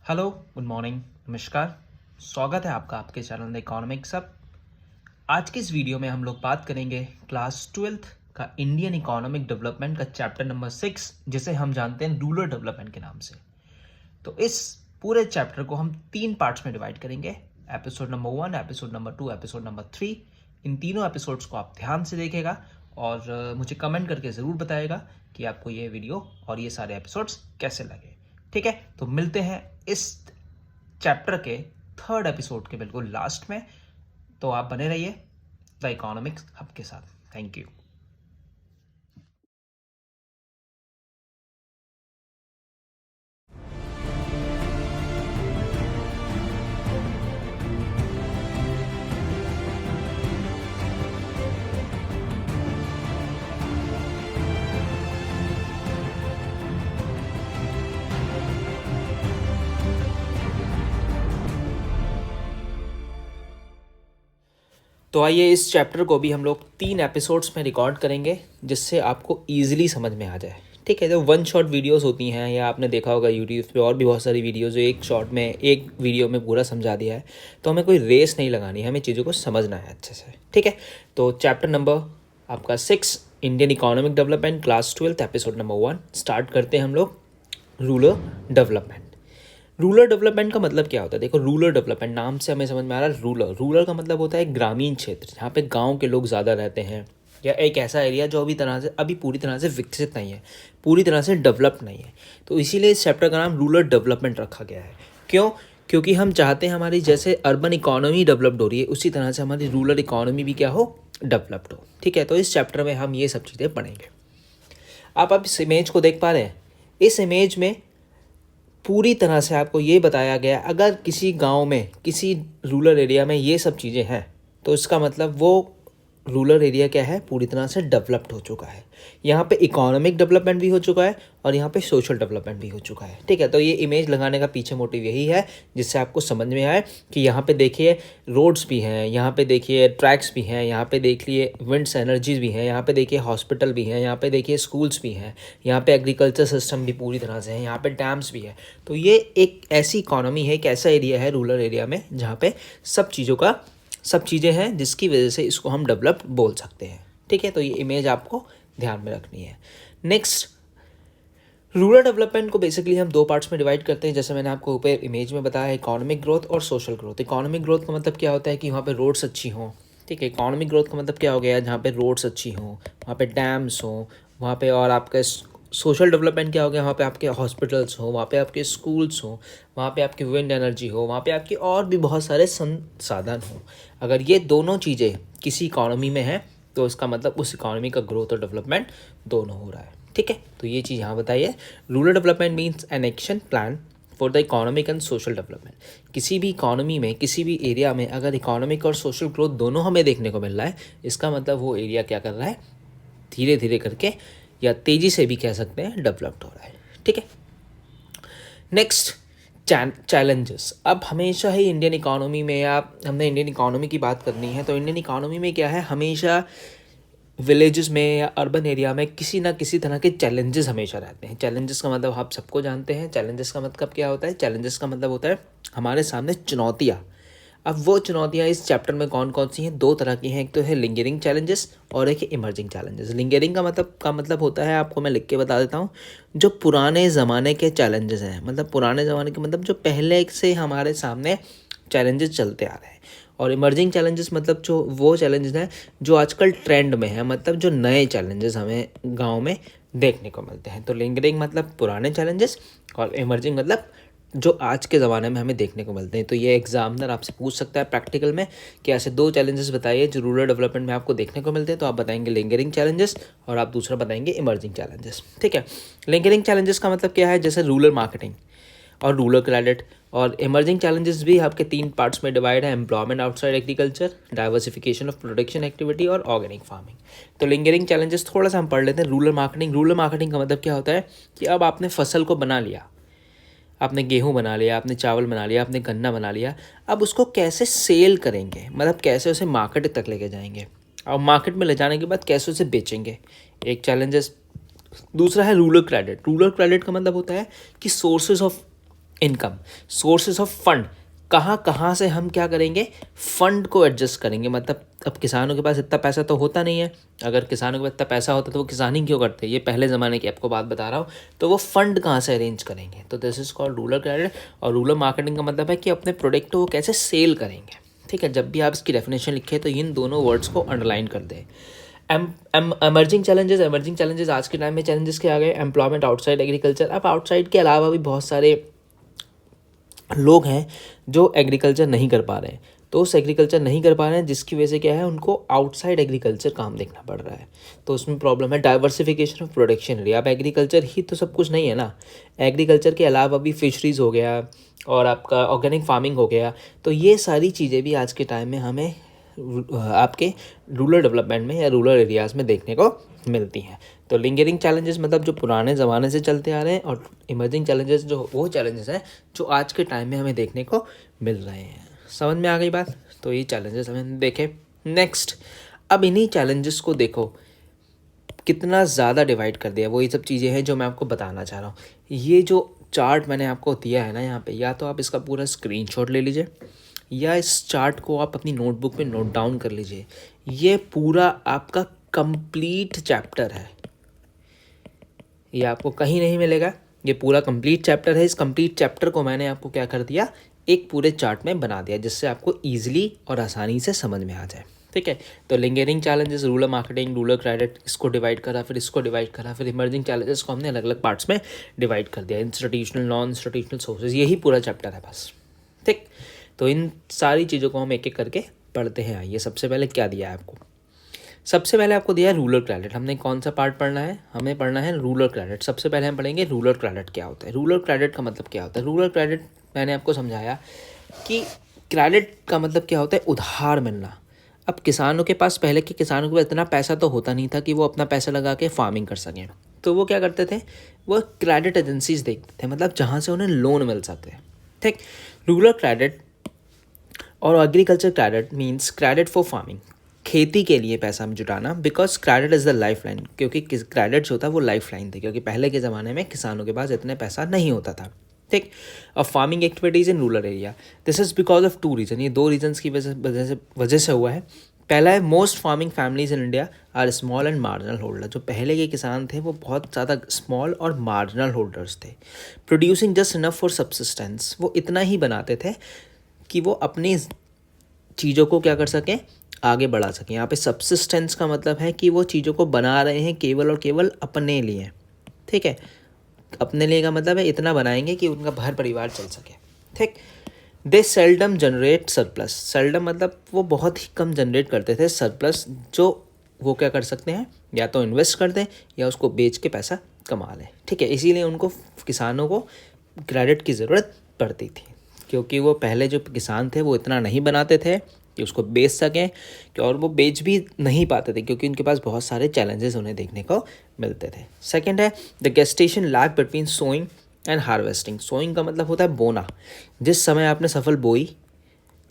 Hello, good morning, नमस्कार। स्वागत है आपका आपके चैनल द इकोनॉमिक्स अब। आज के इस वीडियो में हम लोग बात करेंगे क्लास 12th का इंडियन इकोनॉमिक डेवलपमेंट का चैप्टर नंबर 6, जिसे हम जानते हैं रूरल डेवलपमेंट के नाम से। तो इस पूरे चैप्टर को हम 3 पार्ट्स में डिवाइड करेंगे। Episode number 1, episode number 2, episode number 3। इन तीनों एपिसोड्स को आप ध्यान से देखिएगा और मुझे कमेंट करके ज़रूर बताएगा कि आपको ये वीडियो और ये सारे एपिसोड्स कैसे लगे। ठीक है, तो मिलते हैं इस चैप्टर के 3rd एपिसोड के बिल्कुल लास्ट में। तो आप बने रहिए द इकोनॉमिक्स हब के साथ। Thank you. तो आइए इस चैप्टर को भी हम लोग 3 एपिसोड्स में रिकॉर्ड करेंगे, जिससे आपको ईजिली समझ में आ जाए। ठीक है, जो 1 शॉट वीडियोस होती हैं, या आपने देखा होगा यूट्यूब पे और भी बहुत सारी वीडियोस जो एक वीडियो में पूरा समझा दिया है। तो हमें कोई रेस नहीं लगानी, हमें चीज़ों को समझना है अच्छे से। ठीक है, तो चैप्टर नंबर आपका 6 Indian economic development class 12th episode number 1 start करते हैं हम लोग। Rural development. रूरल डेवलपमेंट का मतलब क्या होता है? देखो, रूरल डेवलपमेंट नाम से हमें समझ में आ रहा है। रूरल का मतलब होता है ग्रामीण क्षेत्र, जहाँ पे गांव के लोग ज़्यादा रहते हैं, या एक ऐसा एरिया जो अभी पूरी तरह से विकसित नहीं है, पूरी तरह से डेवलप नहीं है। तो इसीलिए इस चैप्टर का नाम रूरल डेवलपमेंट रखा गया है। क्यों? क्योंकि हम चाहते हैं हमारी जैसे अर्बन इकोनॉमी डेवलप्ड हो रही है, उसी तरह से हमारी रूरल इकोनॉमी भी क्या हो, डेवलप्ड हो। ठीक है, तो इस चैप्टर में हम ये सब चीज़ें पढ़ेंगे। आप इस इमेज को देख पा रहे हैं? इस इमेज में पूरी तरह से आपको ये बताया गया, अगर किसी गांव में, किसी रूरल एरिया में ये सब चीज़ें हैं, तो इसका मतलब वो रूरल एरिया क्या है, पूरी तरह से डेवलप्ड हो चुका है। यहाँ पे इकोनॉमिक डेवलपमेंट भी हो चुका है और यहाँ पे सोशल डेवलपमेंट भी हो चुका है। ठीक है, तो ये इमेज लगाने का पीछे मोटिव यही है, जिससे आपको समझ में आए कि यहाँ पे देखिए रोड्स भी हैं, यहाँ पे देखिए ट्रैक्स भी हैं, यहाँ पे देखिए विंड्स एनर्जीज भी हैं, यहाँ पे देखिए हॉस्पिटल भी हैं, यहाँ पे देखिए स्कूल्स भी हैं, यहाँ पे एग्रीकल्चर सिस्टम भी पूरी तरह से है, यहाँ पे डैम्स भी है। तो ये एक ऐसी इकोनॉमी है, एक ऐसा एरिया है रूरल एरिया में, जहाँ पे सब चीज़ें हैं, जिसकी वजह से इसको हम डेवलप्ड बोल सकते हैं। ठीक है, तो ये इमेज आपको ध्यान में रखनी है। नेक्स्ट, रूरल डेवलपमेंट को बेसिकली हम 2 पार्ट्स में डिवाइड करते हैं, जैसे मैंने आपको ऊपर इमेज में बताया, इकोनॉमिक ग्रोथ और सोशल ग्रोथ। इकोनॉमिक ग्रोथ का मतलब क्या होता है कि वहाँ पे रोड्स अच्छी हों। ठीक है, इकोनॉमिक ग्रोथ का मतलब क्या हो गया, जहाँ पे रोड्स अच्छी हों, वहाँ पे डैम्स हों, वहाँ पे, और आपका सोशल डेवलपमेंट क्या हो गया, वहाँ पे आपके हॉस्पिटल्स हो, वहाँ पे आपके स्कूल्स हो, वहाँ पे आपकी विंड एनर्जी हो, वहाँ पे आपकी और भी बहुत सारे संसाधन हो। अगर ये दोनों चीज़ें किसी इकोनॉमी में हैं, तो इसका मतलब उस इकोनॉमी का ग्रोथ और डेवलपमेंट दोनों हो रहा है। ठीक है, तो ये चीज़ यहाँ बताइए। Rural development means an action plan for the economic and social development. किसी भी इकोनॉमी में, किसी भी एरिया में अगर इकोनॉमिक और सोशल ग्रोथ दोनों हमें देखने को मिल रहा है, इसका मतलब वो एरिया क्या कर रहा है, धीरे धीरे करके या तेज़ी से भी कह सकते हैं डेवलप्ड हो रहा है। ठीक है, नेक्स्ट, चैलेंजेस। अब हमेशा ही इंडियन इकोनॉमी में, या हमने इंडियन इकोनॉमी की बात करनी है, तो इंडियन इकोनॉमी में क्या है, हमेशा विलेजेस में या अर्बन एरिया में किसी ना किसी तरह के चैलेंजेस हमेशा रहते हैं। चैलेंजेस का मतलब आप सबको जानते हैं। चैलेंजेस का मतलब क्या होता है? चैलेंजेस का मतलब होता है हमारे सामने चुनौतियाँ। अब वो चुनौतियाँ इस चैप्टर में कौन कौन सी हैं? 2 तरह की हैं। एक तो है लिंगरिंग चैलेंजेस और एक है इमर्जिंग चैलेंजेस। लिंगरिंग का मतलब होता है, आपको मैं लिख के बता देता हूँ, जो पुराने ज़माने के चैलेंजेस हैं। मतलब पुराने ज़माने के मतलब जो पहले से हमारे सामने चैलेंजेस चलते आ रहे हैं। और इमर्जिंग चैलेंजेस मतलब जो वो चैलेंजेस हैं जो आजकल ट्रेंड में है, मतलब जो नए चैलेंजेस हमें गांव में देखने को मिलते हैं। तो लिंगरिंग मतलब पुराने चैलेंजेस, और इमर्जिंग मतलब जो आज के ज़माने में हमें देखने को मिलते हैं। तो ये एग्जामिनर आपसे पूछ सकता है प्रैक्टिकल में कि ऐसे 2 चैलेंजेस बताइए जो रूरल डेवलपमेंट में आपको देखने को मिलते हैं। तो आप बताएंगे लिंगरिंग चैलेंजेस और आप दूसरा बताएंगे इमर्जिंग चैलेंजेस। ठीक है, लिंगरिंग चैलेंजेस का मतलब क्या है? जैसे रूरल मार्केटिंग और रूरल क्रेडिट। और इमर्जिंग चैलेंजेस भी आपके 3 पार्ट्स में डिवाइड है: employment outside agriculture, diversification of production activity और ऑर्गेनिक फार्मिंग। तो लिंगरिंग चैलेंजेस थोड़ा सा हम पढ़ लेते हैं। Rural marketing. रूरल मार्केटिंग का मतलब क्या होता है कि अब आपने फसल को बना लिया, आपने गेहूं बना लिया, आपने चावल बना लिया, आपने गन्ना बना लिया, अब उसको कैसे सेल करेंगे, मतलब कैसे उसे मार्केट तक लेके जाएंगे, और मार्केट में ले जाने के बाद कैसे उसे बेचेंगे, एक चैलेंजेस। दूसरा है रूरल क्रेडिट। रूरल क्रेडिट का मतलब होता है कि sources of income, sources of fund, कहाँ कहाँ से हम क्या करेंगे, फंड को एडजस्ट करेंगे। मतलब अब किसानों के पास इतना पैसा तो होता नहीं है, अगर किसानों के पास इतना पैसा होता तो वो किसानी क्यों करते, ये पहले ज़माने की आपको बात बता रहा हूँ। तो वो फंड कहाँ से अरेंज करेंगे, तो this is called rural credit. और रूरल मार्केटिंग का मतलब है कि अपने प्रोडक्ट को वो कैसे सेल करेंगे। ठीक है, जब भी आप इसकी डेफिनेशन लिखें तो इन दोनों वर्ड्स को अंडरलाइन कर दें। एमर्जिंग चैलेंजेस आज के टाइम में चैलेंजेस क्या आ गए, एम्प्लॉयमेंट आउटसाइड एग्रीकल्चर। अब आउटसाइड के अलावा भी बहुत सारे लोग हैं जो एग्रीकल्चर नहीं कर पा रहे हैं, तो उस एग्रीकल्चर नहीं कर पा रहे हैं जिसकी वजह से क्या है, उनको आउटसाइड एग्रीकल्चर काम देखना पड़ रहा है। तो उसमें प्रॉब्लम है डाइवर्सिफिकेशन ऑफ प्रोडक्शन एरिया। अब एग्रीकल्चर ही तो सब कुछ नहीं है ना, एग्रीकल्चर के अलावा भी फिशरीज़ हो गया और आपका ऑर्गेनिक फार्मिंग हो गया। तो ये सारी चीज़ें भी आज के टाइम में हमें आपके रूरल डेवलपमेंट में या रूरल एरियाज़ में देखने को मिलती हैं। तो लिंगरिंग चैलेंजेस मतलब जो पुराने ज़माने से चलते आ रहे हैं, और इमर्जिंग चैलेंजेस जो वो चैलेंजेस हैं जो आज के टाइम में हमें देखने को मिल रहे हैं। समझ में आ गई बात, तो ये चैलेंजेस हमें देखे। नेक्स्ट, अब इन्हीं चैलेंजेस को देखो कितना ज़्यादा डिवाइड कर दिया, वो ये सब चीज़ें हैं जो मैं आपको बताना चाह रहा हूँ। ये जो चार्ट मैंने आपको दिया है ना यहाँ पे, या तो आप इसका पूरा स्क्रीनशॉट ले लीजिए या इस चार्ट को आप अपनी नोटबुक में नोट डाउन कर लीजिए। ये पूरा आपका कंप्लीट चैप्टर है, ये आपको कहीं नहीं मिलेगा, ये पूरा कंप्लीट चैप्टर है। इस कंप्लीट चैप्टर को मैंने आपको क्या कर दिया, एक पूरे चार्ट में बना दिया जिससे आपको ईजिली और आसानी से समझ में आ जाए। ठीक है, तो lingering challenges, rural marketing, rural credit, इसको डिवाइड करा, फिर इसको डिवाइड करा, फिर इमर्जिंग चैलेंजेस को हमने अलग अलग पार्ट्स में डिवाइड कर दिया, इंस्टीट्यूशनल, नॉन इंस्टीट्यूशनल सोर्सेज, यही पूरा चैप्टर है बस। ठीक, तो इन सारी चीज़ों को हम एक एक करके पढ़ते हैं। आइए, सबसे पहले क्या दिया है आपको, सबसे पहले आपको दिया है रूरल क्रेडिट। हमने कौन सा पार्ट पढ़ना है, हमें पढ़ना है रूरल क्रेडिट। सबसे पहले हम पढ़ेंगे रूरल क्रेडिट क्या होता है। रूरल क्रेडिट का मतलब क्या होता है, रूरल क्रेडिट मैंने आपको समझाया कि क्रेडिट का मतलब क्या होता है, उधार मिलना। अब किसानों के पास, पहले के किसानों के पास इतना पैसा तो होता नहीं था कि वो अपना पैसा लगा के फार्मिंग कर सकें, तो वो क्या करते थे, वो क्रेडिट एजेंसीज देखते थे, मतलब जहाँ से उन्हें लोन मिल सके। ठीक, रूरल क्रेडिट और agriculture credit means credit for farming, खेती के लिए पैसा जुटाना, because credit is the life line, क्योंकि क्रेडिट जो था वो लाइफ लाइन थी, क्योंकि पहले के ज़माने में किसानों के पास इतने पैसा नहीं होता था। ठीक, और farming activities in rural area, this is because of 2 reason, ये 2 रीजन्स की वजह से हुआ है। पहला है, most farming families in India are small and marginal holder. जो पहले के किसान थे वो बहुत ज़्यादा स्मॉल और मार्जिनल होल्डर्स थे, producing just enough for subsistence, वो इतना ही बनाते थे कि वो अपनी चीज़ों को क्या कर सकें, आगे बढ़ा सकें। यहाँ पे सब्सिस्टेंस का मतलब है कि वो चीज़ों को बना रहे हैं केवल और केवल अपने लिए। ठीक है, अपने लिए का मतलब है इतना बनाएंगे कि उनका भर परिवार चल सके। ठीक, दे सेल्डम जनरेट सरप्लस, सेल्डम मतलब वो बहुत ही कम जनरेट करते थे सरप्लस, जो वो क्या कर सकते हैं, या तो इन्वेस्ट कर दें या उसको बेच के पैसा कमा लें। ठीक है, इसीलिए उनको, किसानों को क्रेडिट की ज़रूरत पड़ती थी, क्योंकि वो पहले जो किसान थे वो इतना नहीं बनाते थे कि उसको बेच सकें, और वो बेच भी नहीं पाते थे क्योंकि उनके पास बहुत सारे चैलेंजेस उन्हें देखने को मिलते थे। सेकंड है the gestation lag between sowing and harvesting. Sowing का मतलब होता है बोना, जिस समय आपने फसल बोई,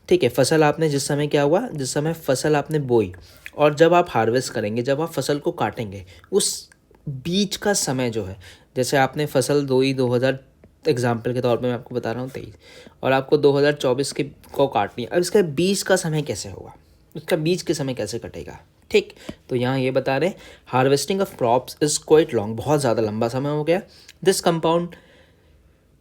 ठीक है, फसल आपने जिस समय क्या हुआ, जिस समय फसल आपने बोई, और जब आप हार्वेस्ट करेंगे, जब आप फसल को काटेंगे, उस बीच का समय जो है, जैसे आपने फसल बोई 2000, एग्जाम्पल के तौर पे मैं आपको बता रहा हूँ 23, और आपको 2024 के को काटनी है, अब इसका बीच का समय कैसे होगा, उसका बीच के समय कैसे कटेगा। ठीक, तो यहाँ ये बता रहे, harvesting of crops is quite long, बहुत ज़्यादा लंबा समय हो गया। This compound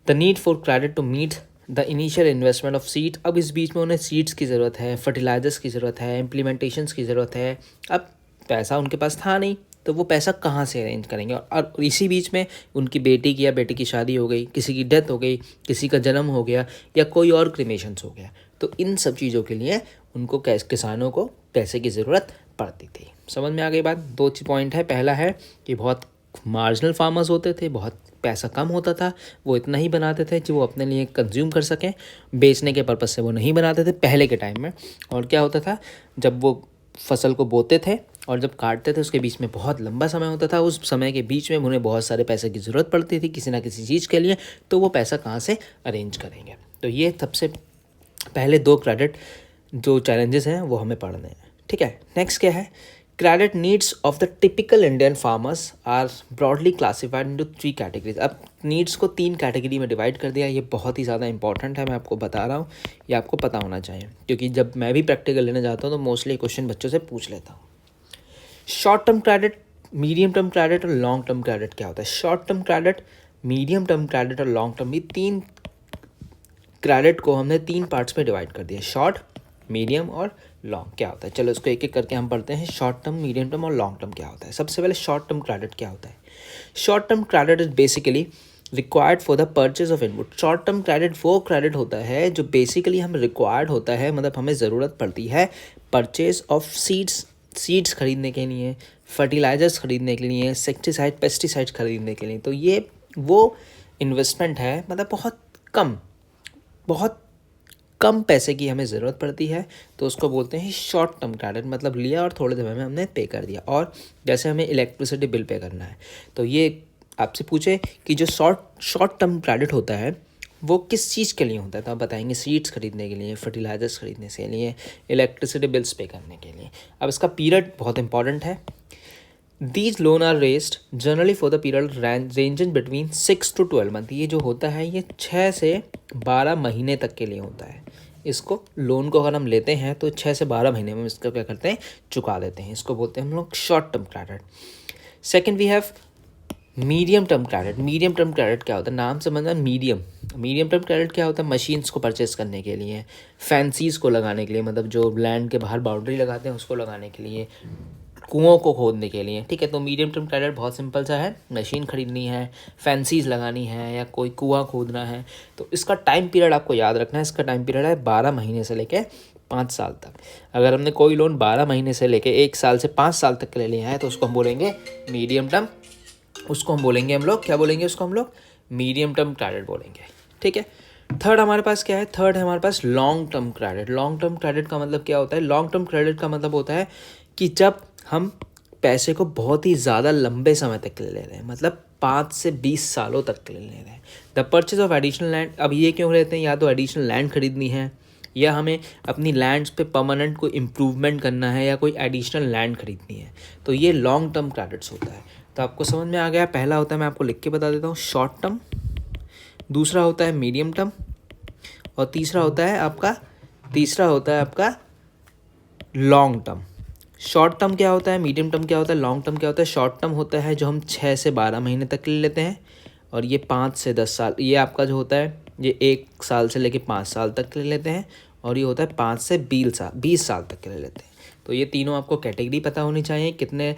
the need for credit to meet the initial investment of seed. अब इस बीच में उन्हें सीड्स की ज़रूरत है, फर्टिलाइजर्स की ज़रूरत है, इम्प्लीमेंटेशंस की ज़रूरत है। अब पैसा उनके पास था नहीं, तो वो पैसा कहाँ से अरेंज करेंगे, और इसी बीच में उनकी बेटी की या बेटे की शादी हो गई, किसी की डेथ हो गई, किसी का जन्म हो गया, या कोई और क्रिमेशंस हो गया, तो इन सब चीज़ों के लिए उनको किसानों को पैसे की ज़रूरत पड़ती थी। समझ में आ गई बात। 2 पॉइंट है, पहला है कि बहुत मार्जिनल फार्मर्स होते थे, बहुत पैसा कम होता था, वो इतना ही बनाते थे कि वो अपने लिए कंज्यूम कर सकें, बेचने के पर्पज़ से वो नहीं बनाते थे पहले के टाइम में। और क्या होता था, जब वो फसल को बोते थे और जब काटते थे उसके बीच में बहुत लंबा समय होता था, उस समय के बीच में उन्हें बहुत सारे पैसे की ज़रूरत पड़ती थी किसी ना किसी चीज़ के लिए, तो वो पैसा कहाँ से अरेंज करेंगे। तो ये सबसे पहले 2 क्रेडिट जो चैलेंजेस हैं वो हमें पढ़ने हैं। ठीक है, नेक्स्ट क्या है credit needs of the typical Indian farmers are broadly classified into 3 categories. अब नीड्स को 3 कैटेगरी में डिवाइड कर दिया। ये बहुत ही ज़्यादा इंपॉर्टेंट है, मैं आपको बता रहा हूँ, ये आपको पता होना चाहिए, क्योंकि जब मैं भी प्रैक्टिकल लेने जाता हूँ तो मोस्टली क्वेश्चन बच्चों से पूछ लेता हूँ। Short term credit, medium term credit और लॉन्ग टर्म क्रेडिट क्या होता है। Short term credit, medium term credit और लॉन्ग टर्म, ये 3 क्रेडिट को हमने 3 पार्ट्स में डिवाइड कर दिया। शॉर्ट, मीडियम और लॉन्ग क्या होता है, चलो इसको एक एक करके हम पढ़ते हैं। शॉर्ट टर्म, मीडियम टर्म और लॉन्ग टर्म क्या होता है। सबसे पहले शॉर्ट टर्म क्रेडिट क्या होता है। Short term credit is basically required for the purchase of input. Short term credit वो क्रेडिट होता है जो बेसिकली हमें रिक्वायर्ड होता है, मतलब हमें ज़रूरत पड़ती है परचेज ऑफ सीड्स खरीदने के लिए, फर्टिलाइजर्स खरीदने के लिए, इंसेक्टिसाइड पेस्टिसाइड्स खरीदने के लिए। तो ये वो इन्वेस्टमेंट है, मतलब बहुत कम पैसे की हमें ज़रूरत पड़ती है, तो उसको बोलते हैं शॉर्ट टर्म क्रेडिट। मतलब लिया और थोड़े समय में हमने पे कर दिया। और जैसे हमें इलेक्ट्रिसिटी बिल पे करना है, तो ये आपसे पूछे कि जो शॉर्ट टर्म क्रेडिट होता है वो किस चीज़ के लिए होता है, तो आप बताएंगे सीड्स खरीदने के लिए, फर्टिलाइजर्स खरीदने के लिए, इलेक्ट्रिसिटी बिल्स पे करने के लिए। अब इसका पीरियड बहुत इंपॉर्टेंट है। These loan are raised generally for the period ranging between 6 to 12 month. ये जो होता है ये 6 से 12 महीने तक के लिए होता है। इसको लोन को अगर हम लेते हैं तो 6 से 12 महीने में इसका क्या करते हैं, चुका देते हैं। इसको बोलते हैं हम लोग short term credit. Second we have medium term credit. Medium term credit क्या होता है, नाम से मतलब मीडियम टर्म क्रेडिट क्या होता है, मशीन्स को परचेस करने के लिए, फैंसीज़ को लगाने के लिए, मतलब जो लैंड के बाहर बाउंड्री लगाते हैं उसको लगाने के लिए, कुओं को खोदने के लिए। ठीक है, तो मीडियम टर्म क्रेडिट बहुत सिंपल सा है, मशीन खरीदनी है, फैंसीज लगानी है या कोई कुआं खोदना है। तो इसका टाइम पीरियड आपको याद रखना है। इसका टाइम पीरियड है 12 महीने से लेके 5 साल तक। अगर हमने कोई लोन 12 महीने से लेके 1 साल से 5 साल तक के ले लिया है तो उसको हम बोलेंगे मीडियम टर्म, उसको हम बोलेंगे हम लोग क्या बोलेंगे, उसको हम लोग मीडियम टर्म क्रेडिट बोलेंगे। ठीक है, थर्ड हमारे पास क्या है, थर्ड है हमारे पास long term credit. Long term credit का मतलब क्या होता है, लॉन्ग टर्म क्रेडिट का मतलब होता है कि जब हम पैसे को बहुत ही ज़्यादा लंबे समय तक के लिए ले रहे हैं, मतलब 5 से 20 सालों तक के लिए ले रहे हैं। The purchase of additional land, अब ये क्यों लेते हैं, या तो एडिशनल लैंड खरीदनी है या हमें अपनी लैंड्स पे परमानेंट कोई इम्प्रूवमेंट करना है या कोई एडिशनल लैंड खरीदनी है, तो ये लॉन्ग टर्म क्रेडिट्स होता है। तो आपको समझ में आ गया। पहला होता है, मैं आपको लिख के बता देता हूँ, शॉर्ट टर्म, दूसरा होता है मीडियम टर्म और तीसरा होता है आपका लॉन्ग टर्म। शॉर्ट टर्म क्या होता है, मीडियम टर्म क्या होता है, लॉन्ग टर्म क्या होता है। शॉर्ट टर्म होता है जो हम 6 से 12 महीने तक ले लेते हैं, और ये 5 से 10 साल, ये आपका जो होता है ये 1 साल से लेके 5 साल तक ले लेते हैं, और ये होता है 5 से 20 साल तक के ले लेते हैं। तो ये तीनों आपको कैटेगरी पता होनी चाहिए, कितने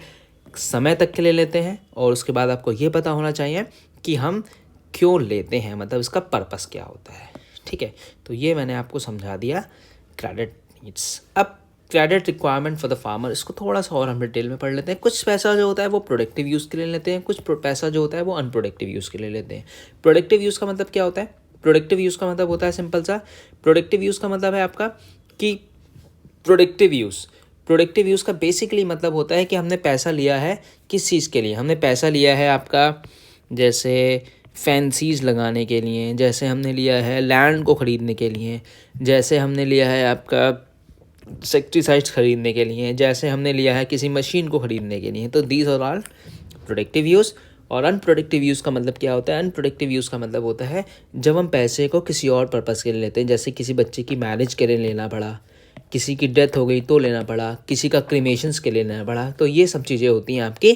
समय तक के ले लेते हैं, और उसके बाद आपको ये पता होना चाहिए कि हम क्यों लेते हैं, मतलब इसका पर्पस क्या होता है। ठीक है, तो ये मैंने आपको समझा दिया क्रेडिट नीड्स। अब credit requirement for the farmer, इसको थोड़ा सा और हम डिटेल में पढ़ लेते हैं। कुछ पैसा जो होता है वो प्रोडक्टिव यूज़ के लिए लेते हैं, कुछ पैसा जो होता है वो अनप्रोडक्टिव यूज़ के लिए लेते हैं। प्रोडक्टिव यूज़ का मतलब क्या होता है, प्रोडक्टिव यूज़ का मतलब होता है सिंपल सा, प्रोडक्टिव यूज़ का मतलब है आपका कि प्रोडक्टिव यूज़ का बेसिकली मतलब होता है कि हमने पैसा लिया है किस चीज़ के लिए, हमने पैसा लिया है आपका जैसे फैंसीज लगाने के लिए, जैसे हमने लिया है लैंड को ख़रीदने के लिए, जैसे हमने लिया है आपका इंसेक्टिसाइड्स खरीदने के लिए, जैसे हमने लिया है किसी मशीन को ख़रीदने के लिए। तो these are all productive use. और अनप्रोडक्टिव यूज़ का मतलब क्या होता है, अनप्रोडक्टिव यूज़ का मतलब होता है जब हम पैसे को किसी और पर्पज़ के लिए लेते हैं, जैसे किसी बच्चे की मैरिज के लिए लेना पड़ा, किसी की डेथ हो गई तो लेना पड़ा, किसी का क्रीमेशंस के लिए लेना पड़ा। तो ये सब चीज़ें होती हैं आपकी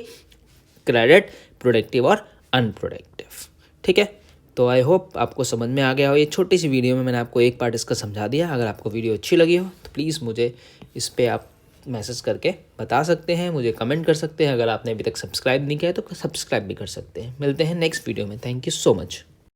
क्रेडिट, प्रोडक्टिव और अनप्रोडक्टिव। ठीक है, तो आई होप आपको समझ में आ गया हो। ये छोटी सी वीडियो में मैंने आपको एक पार्ट इसका समझा दिया। अगर आपको वीडियो अच्छी लगी हो तो प्लीज़ मुझे इस पर आप मैसेज करके बता सकते हैं, मुझे कमेंट कर सकते हैं। अगर आपने अभी तक सब्सक्राइब नहीं किया है तो सब्सक्राइब भी कर सकते हैं। मिलते हैं नेक्स्ट वीडियो में। Thank you so much.